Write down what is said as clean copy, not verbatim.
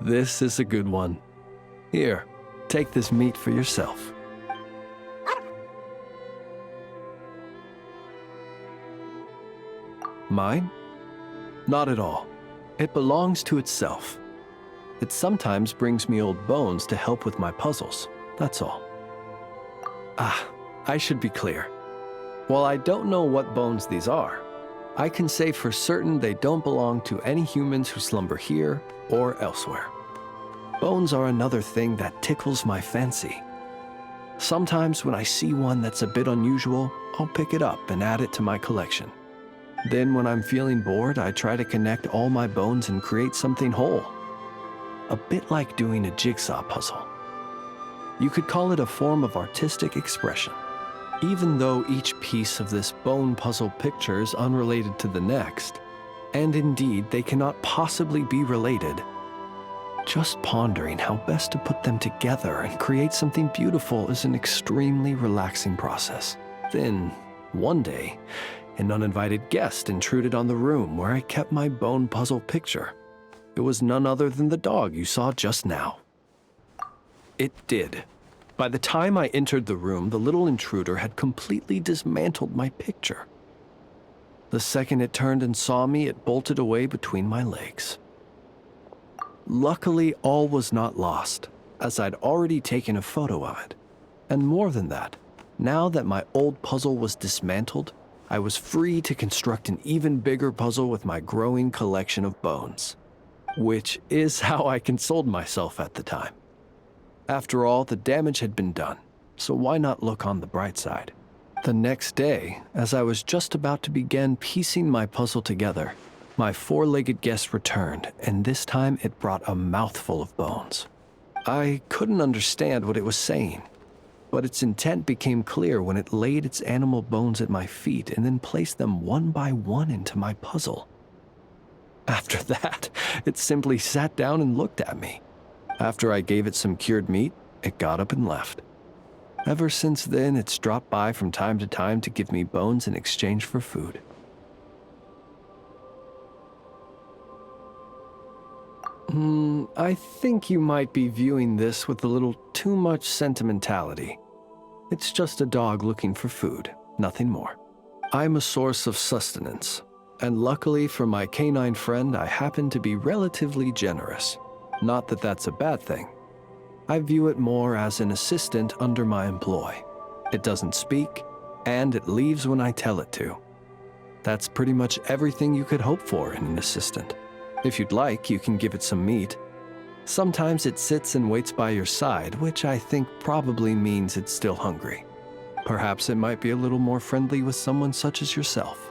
This is a good one. Here, take this meat for yourself. Mine? Not at all. It belongs to itself. It sometimes brings me old bones to help with my puzzles, that's all. I should be clear. While I don't know what bones these are, I can say for certain they don't belong to any humans who slumber here or elsewhere. Bones are another thing that tickles my fancy. Sometimes when I see one that's a bit unusual, I'll pick it up and add it to my collection. Then when I'm feeling bored, I try to connect all my bones and create something whole. A bit like doing a jigsaw puzzle. You could call it a form of artistic expression. Even though each piece of this bone puzzle picture is unrelated to the next, and indeed they cannot possibly be related, just pondering how best to put them together and create something beautiful is an extremely relaxing process. Then, one day, an uninvited guest intruded on the room where I kept my bone puzzle picture. It was none other than the dog you saw just now. It did. By the time I entered the room, the little intruder had completely dismantled my picture. The second it turned and saw me, it bolted away between my legs. Luckily, all was not lost, as I'd already taken a photo of it. And more than that, now that my old puzzle was dismantled, I was free to construct an even bigger puzzle with my growing collection of bones. Which is how I consoled myself at the time. After all, the damage had been done, so why not look on the bright side? The next day, as I was just about to begin piecing my puzzle together, my four-legged guest returned, and this time it brought a mouthful of bones. I couldn't understand what it was saying, but its intent became clear when it laid its animal bones at my feet and then placed them one by one into my puzzle. After that, it simply sat down and looked at me. After I gave it some cured meat, it got up and left. Ever since then, it's dropped by from time to time to give me bones in exchange for food. I think you might be viewing this with a little too much sentimentality. It's just a dog looking for food, nothing more. I'm a source of sustenance, and luckily for my canine friend, I happen to be relatively generous. Not that that's a bad thing. I view it more as an assistant under my employ. It doesn't speak, and it leaves when I tell it to. That's pretty much everything you could hope for in an assistant. If you'd like, you can give it some meat. Sometimes it sits and waits by your side, which I think probably means it's still hungry. Perhaps it might be a little more friendly with someone such as yourself.